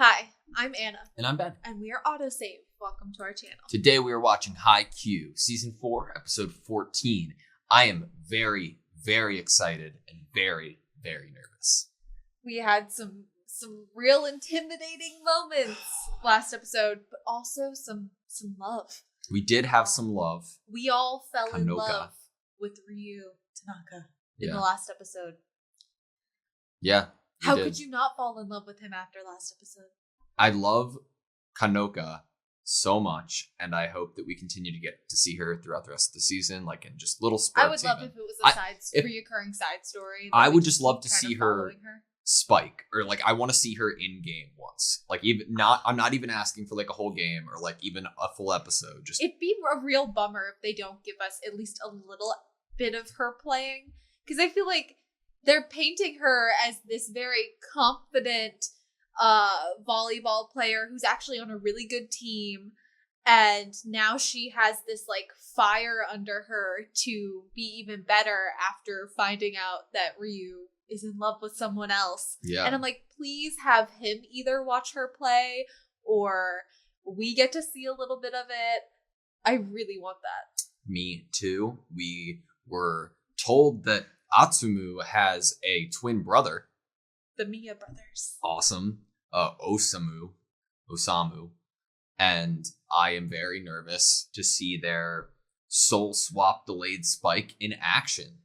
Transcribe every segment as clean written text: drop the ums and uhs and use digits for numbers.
Hi, I'm Anna. And I'm Ben. And we are AutoSave. Welcome to our channel. Today we are watching Haikyuu, Season 4, Episode 14. I am very, very excited and very, very nervous. We had some real intimidating moments last episode, but also some love. We did have some love. We all fell in Kanoka. love with Ryu Tanaka in Yeah. the last episode. Yeah. How could you not fall in love with him after last episode? I love Kanoka so much, and I hope that we continue to get to see her throughout the rest of the season, like in just little spurts. I would love if it was a reoccurring side story. I would just love to see her her spike, or like I want to see her in game once. Like I'm not even asking for like a whole game or like even a full episode. Just it'd be a real bummer if they don't give us at least a little bit of her playing, because I feel like they're painting her as this very confident volleyball player who's actually on a really good team, and now she has this like fire under her to be even better after finding out that Ryu is in love with someone else. Yeah. And I'm like, please have him either watch her play or we get to see a little bit of it. I really want that. Me too. We were told that Atsumu has a twin brother. The Miya brothers. Awesome. Osamu. And I am very nervous to see their soul swap delayed spike in action.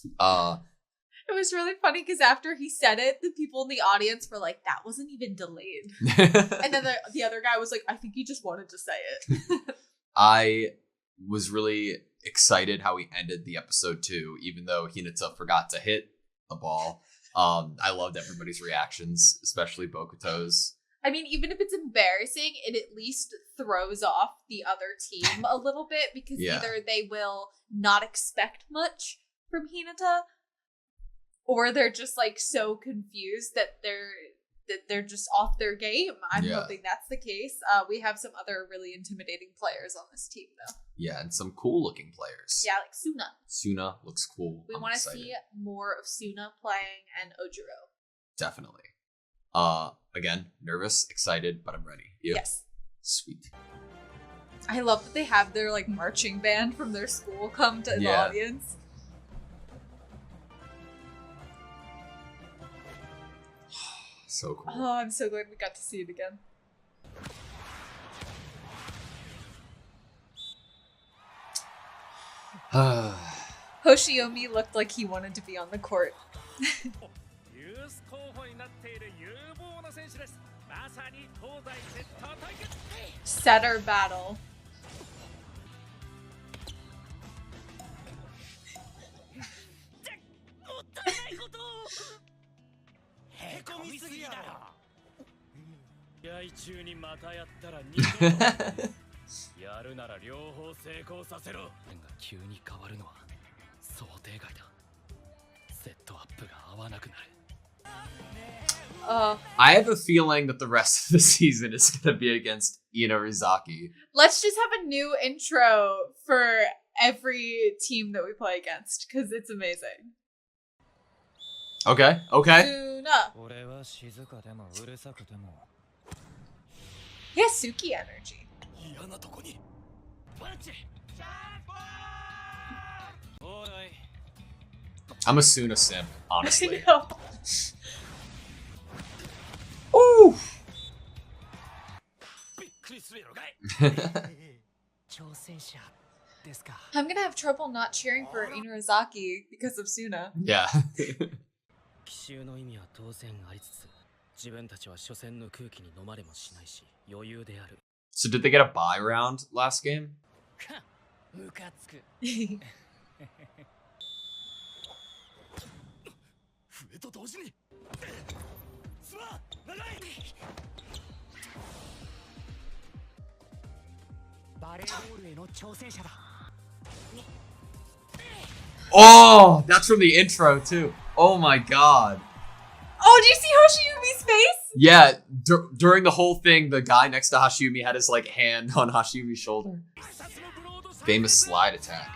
It was really funny because after he said it, the people in the audience were like, that wasn't even delayed. And then the other guy was like, I think he just wanted to say it. I was really excited how he ended the episode too, even though Hinata forgot to hit the ball. I loved everybody's reactions, especially Bokuto's. I mean, even if it's embarrassing, it at least throws off the other team a little bit, because either they will not expect much from Hinata, or they're just like so confused that they're just off their game. I'm hoping that's the case. We have some other really intimidating players on this team, though. Yeah, and some cool looking players. Yeah, like Suna. Suna looks cool. We want to see more of Suna playing, and Ojiro. Definitely. Again, nervous, excited, but I'm ready. You? Yes. Sweet. I love that they have their like marching band from their school come to the audience. So cool. Oh, I'm so glad we got to see it again. Hoshiomi looked like he wanted to be on the court. Setter battle. I have a feeling that the rest of the season is going to be against Inorizaki. Let's just have a new intro for every team that we play against, because it's amazing. Okay. Suna. He has Suki energy. I'm a Suna simp, honestly. I know. Ooh! I'm gonna have trouble not cheering for Inorizaki because of Suna. Yeah. So did they get a bye round last game? Oh, that's from the intro too. Oh my god. Oh, do you see Hoshiyumi's face? Yeah, during the whole thing, the guy next to Hashiyumi had his like hand on Hashiyumi's shoulder. Famous slide attack.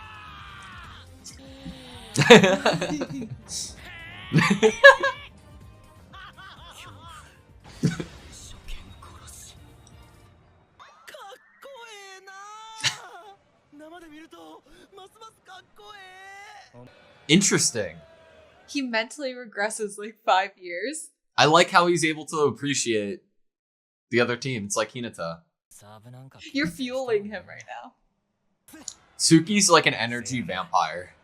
Interesting. He mentally regresses like 5 years. I like how he's able to appreciate the other team. It's like Hinata. You're fueling him right now. Tsuki's like an energy vampire.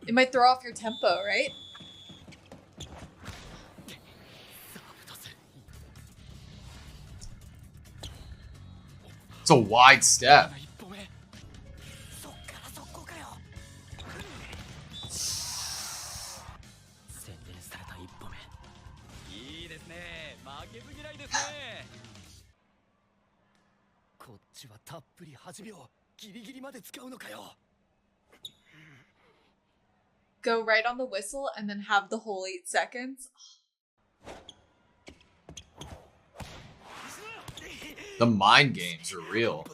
It might throw off your tempo, right? It's a wide step. Go right on the whistle and then have the whole 8 seconds. The mind games are real.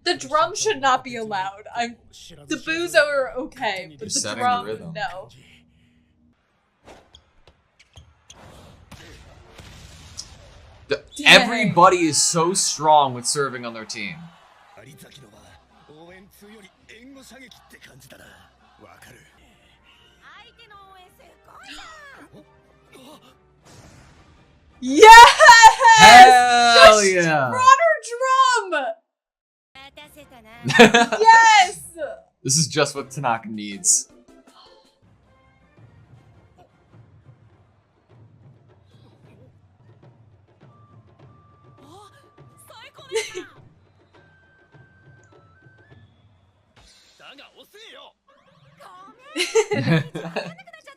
The drum should not be allowed. The boos are okay, but the drum, no. Everybody is so strong with serving on their team. Yes! Hell yeah! Drum! Yes! This is just what Tanaka needs.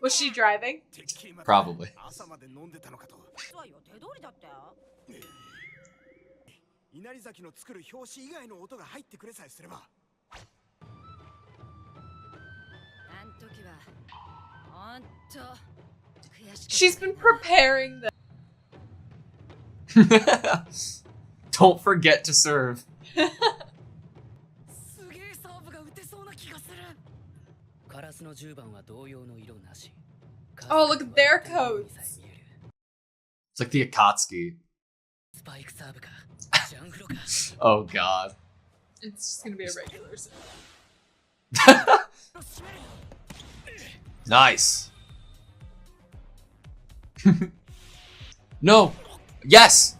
Was she driving? Probably. She's been preparing them. Don't forget to serve. Oh, look at their coats. It's like the Akatsuki. Oh god. It's just gonna be a regular set. Nice. No. Yes.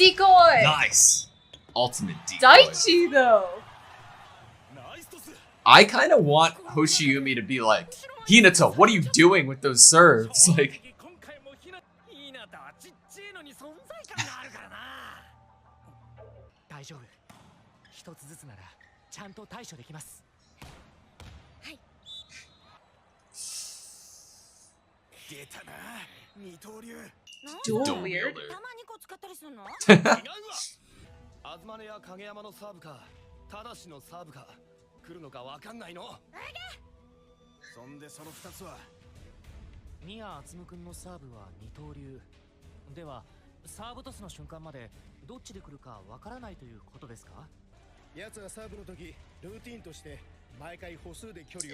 Decoy! Nice. Ultimate decoy. Daichi, though. I kind of want Hoshiumi to be like, Hinata, what are you doing with those serves? Like, Dual weird.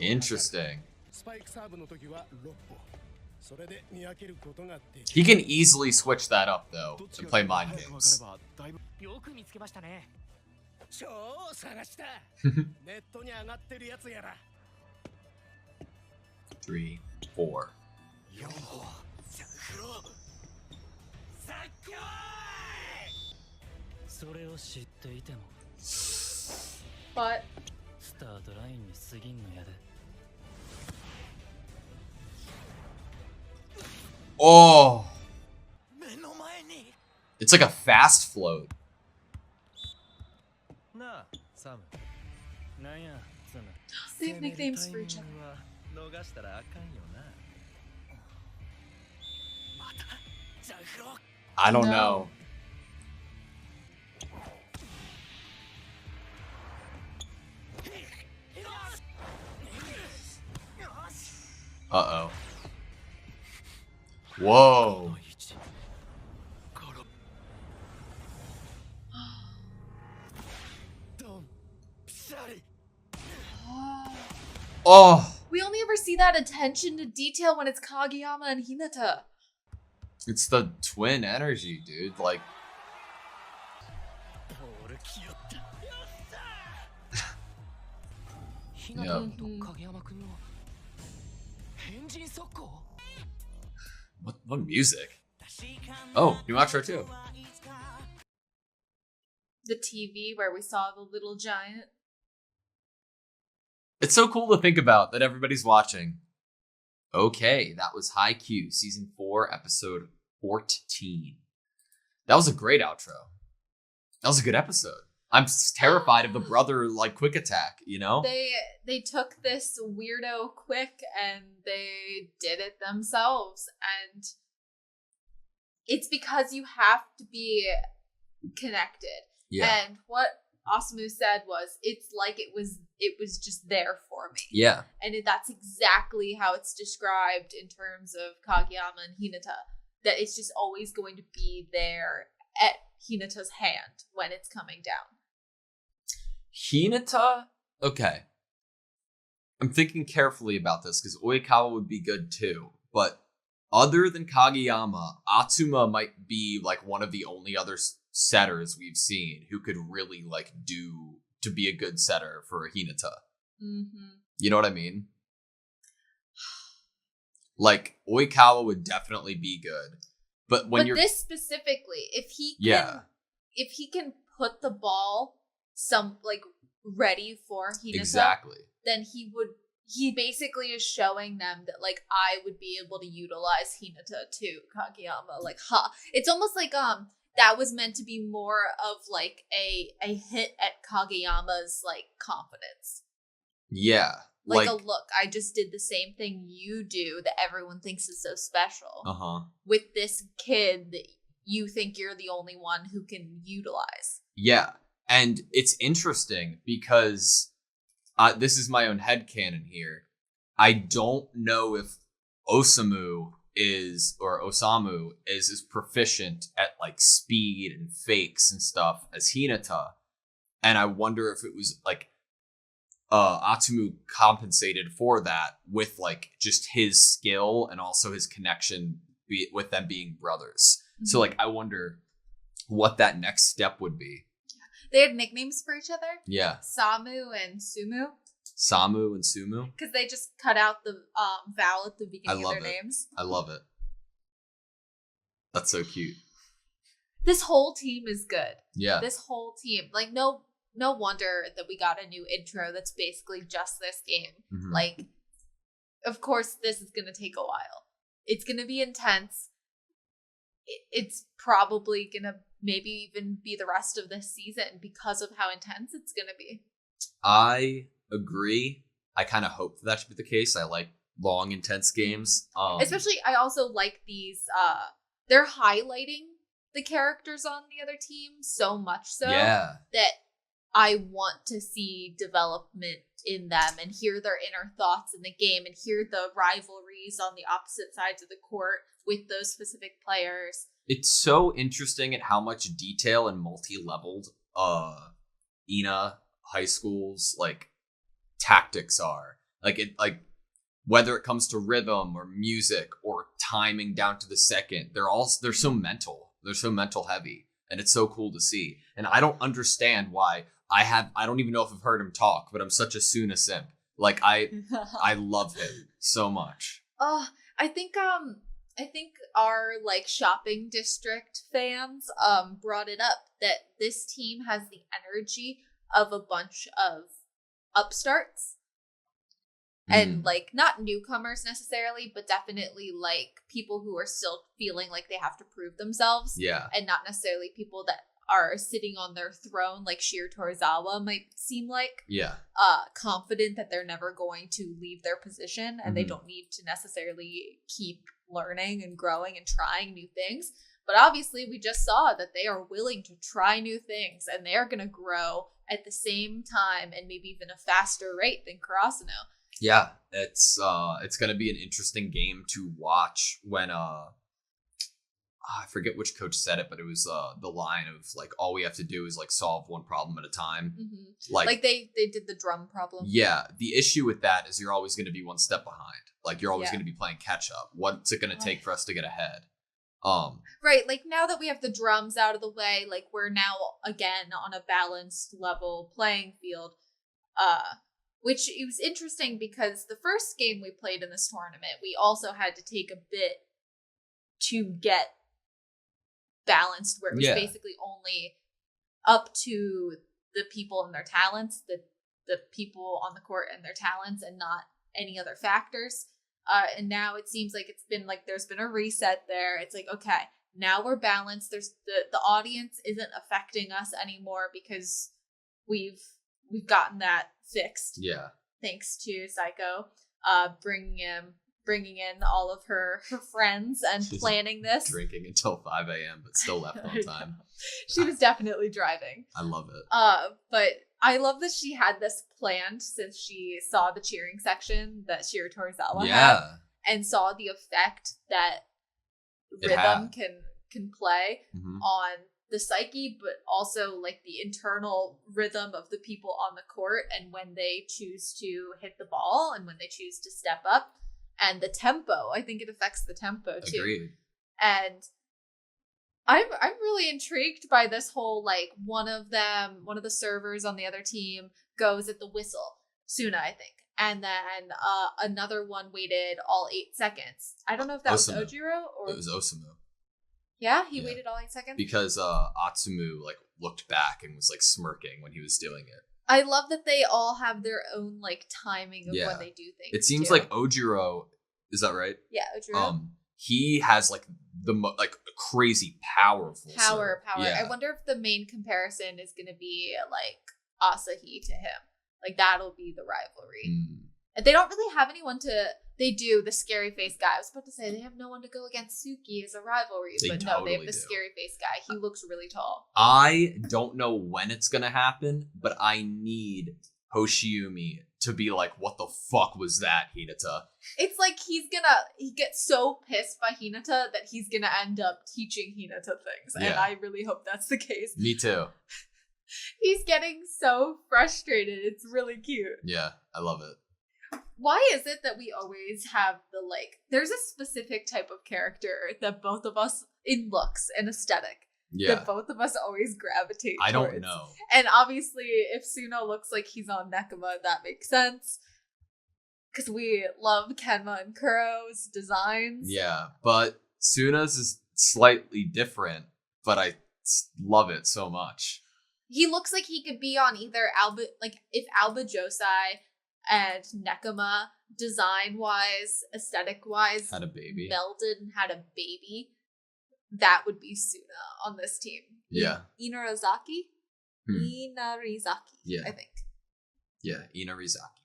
interesting. He can easily switch that up though and play mind games. 3, 4. But oh, it's like a fast float. they have nicknames for each other. I don't know. Uh-oh. Whoa. Oh, we only ever see that attention to detail when it's Kageyama and Hinata. it's the twin energy, dude. Like, yeah. What music? Oh, new outro too. The TV where we saw the little giant. It's so cool to think about that everybody's watching. Okay, that was Haikyuu, season 4, episode 14. That was a great outro. That was a good episode. I'm terrified of the brother like quick attack, you know? They took this weirdo quick and they did it themselves, and it's because you have to be connected. Yeah. And what Osamu said was, it's like it was just there for me. Yeah. And that's exactly how it's described in terms of Kageyama and Hinata. That it's just always going to be there at Hinata's hand when it's coming down. Hinata? Okay. I'm thinking carefully about this because Oikawa would be good too. But other than Kageyama, Atsuma might be like one of the only other setters we've seen who could really like do to be a good setter for a Hinata. Mm-hmm. You know what I mean? Like Oikawa would definitely be good, but when you're this specifically, if he can put the ball ready for Hinata, exactly, then he basically is showing them that like I would be able to utilize Hinata to Kageyama. Like, it's almost like that was meant to be more of like a hit at Kageyama's like confidence. Yeah. Like a look, I just did the same thing you do that everyone thinks is so special. With this kid that you think you're the only one who can utilize. Yeah. And it's interesting because this is my own headcanon here. I don't know if Osamu is as proficient at like speed and fakes and stuff as Hinata. And I wonder if it was like Atsumu compensated for that with like just his skill and also his connection with them being brothers. Mm-hmm. So like I wonder what that next step would be. They had nicknames for each other. Yeah. Samu and Sumu. Samu and Sumu. Because they just cut out the vowel at the beginning of their names. I love it. That's so cute. This whole team is good. Yeah. This whole team. Like, no wonder that we got a new intro that's basically just this game. Mm-hmm. Like, of course, this is going to take a while. It's going to be intense. It's probably going to maybe even be the rest of this season because of how intense it's going to be. I agree. I kind of hope that should be the case. I like long, intense games. Especially, I also like these, they're highlighting the characters on the other team so much so that I want to see development in them and hear their inner thoughts in the game and hear the rivalries on the opposite sides of the court with those specific players. It's so interesting at how much detail and multi-leveled Ina High School's like tactics are. Like whether it comes to rhythm or music or timing down to the second, they're so mental. They're so mental heavy, and it's so cool to see. And I don't understand why I don't even know if I've heard him talk, but I'm such a Suna simp. Like I love him so much. I think our like shopping district fans brought it up that this team has the energy of a bunch of upstarts. And like not newcomers necessarily, but definitely like people who are still feeling like they have to prove themselves. Yeah. And not necessarily people that are sitting on their throne like Shiro Torizawa might seem like. Yeah. Confident that they're never going to leave their position and they don't need to necessarily keep learning and growing and trying new things. But obviously we just saw that they are willing to try new things and they are going to grow at the same time and maybe even a faster rate than Karasuno. Yeah, it's going to be an interesting game to watch when I forget which coach said it, but it was the line of like, all we have to do is like solve one problem at a time. Mm-hmm. Like they did the drum problem. Yeah. The issue with that is you're always going to be one step behind. Like you're always going to be playing catch up. What's it going to take for us to get ahead? Right. Like now that we have the drums out of the way, like we're now again on a balanced level playing field. Which it was interesting because the first game we played in this tournament, we also had to take a bit to get balanced, where it was basically only up to the people and their talents, the people on the court and their talents, and not any other factors. And now it seems like it's been like there's been a reset there. It's like, okay, now we're balanced. There's the audience isn't affecting us anymore because we've gotten that fixed. Yeah. Thanks to Psycho, bringing in all of her friends and she's planning this. Drinking until 5 a.m. but still left on time. She was definitely driving. I love it. But I love that she had this planned since she saw the cheering section that Shiro Torizawa had and saw the effect that rhythm can play on the psyche, but also like the internal rhythm of the people on the court and when they choose to hit the ball and when they choose to step up. And the tempo, I think it affects the tempo too. Agreed. And I'm really intrigued by this whole, like, one of the servers on the other team goes at the whistle, Suna, I think. And then another one waited all 8 seconds. I don't know if that was Ojiro or... It was Osamu. Yeah, he waited all 8 seconds? Because Atsumu, like, looked back and was, like, smirking when he was doing it. I love that they all have their own, like, timing of when they do things. It seems like Ojiro, is that right? Yeah, Ojiro. He has like a crazy powerful power. Yeah. I wonder if the main comparison is going to be like Asahi to him. Like that'll be the rivalry. And they don't really have anyone to. They do the scary face guy. I was about to say they have no one to go against Suki as a rivalry, but no, they have the scary face guy. He looks really tall. I don't know when it's gonna happen, but I need Hoshiumi to be like, what the fuck was that, Hinata? It's like he gets so pissed by Hinata that he's gonna end up teaching Hinata things. And I really hope that's the case. Me too. He's getting so frustrated. It's really cute. Yeah, I love it. Why is it that we always have there's a specific type of character that both of us, in looks and aesthetic, that both of us always gravitate towards. I don't know. And obviously, if Suno looks like he's on Nekoma, that makes sense. Because we love Kenma and Kuro's designs. Yeah, but Suna's is slightly different, but I love it so much. He looks like he could be on either if Alba Josai and Nekoma, design-wise, aesthetic-wise, had a baby. Melded and had a baby. That would be Suna on this team. Yeah. Inarizaki? Inarizaki, yeah. I think. Yeah, Inarizaki.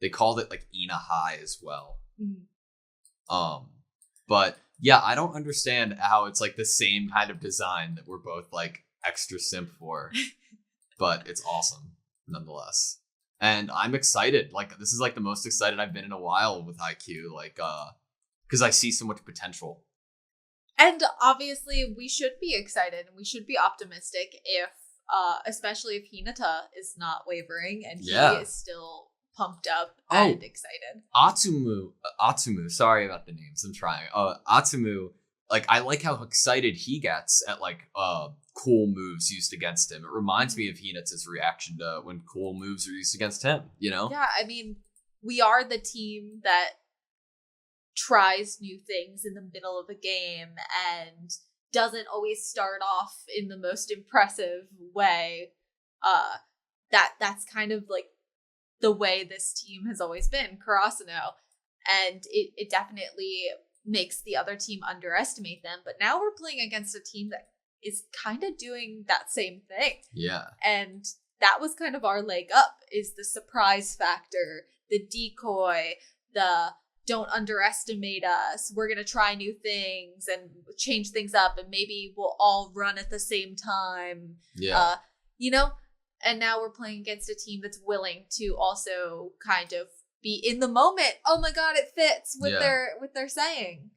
They called it like Ina High as well. But yeah, I don't understand how it's like the same kind of design that we're both like extra simp for. But it's awesome nonetheless. And I'm excited. Like this is like the most excited I've been in a while with Haikyuu. Like because I see so much potential. And obviously, we should be excited and we should be optimistic if, especially if Hinata is not wavering and he is still pumped up and excited. Atsumu, sorry about the names, I'm trying. Atsumu, like, I like how excited he gets at, like, cool moves used against him. It reminds me of Hinata's reaction to when cool moves are used against him, you know? Yeah, I mean, we are the team that tries new things in the middle of a game and doesn't always start off in the most impressive way. That's kind of like the way this team has always been, Karasuno. And it definitely makes the other team underestimate them. But now we're playing against a team that is kind of doing that same thing. Yeah. And that was kind of our leg up, is the surprise factor, the decoy, the don't underestimate us. We're going to try new things and change things up and maybe we'll all run at the same time. Yeah. You know? And now we're playing against a team that's willing to also kind of be in the moment. Oh my God, it fits with their saying.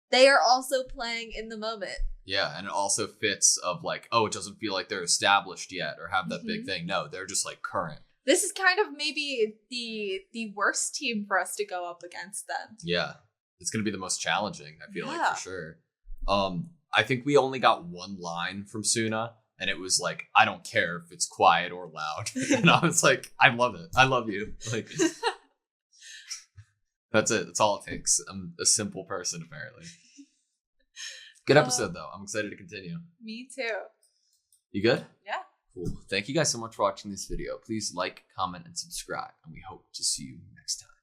They are also playing in the moment. Yeah, and it also fits of like, oh, it doesn't feel like they're established yet or have that big thing. No, they're just like current. This is kind of maybe the worst team for us to go up against then. Yeah. It's going to be the most challenging, I feel like, for sure. I think we only got one line from Suna, and it was like, I don't care if it's quiet or loud. And I was like, I love it. I love you. Like, that's it. That's all it takes. I'm a simple person, apparently. Good episode, though. I'm excited to continue. Me too. You good? Yeah. Cool. Thank you guys so much for watching this video. Please like, comment, and subscribe, and we hope to see you next time.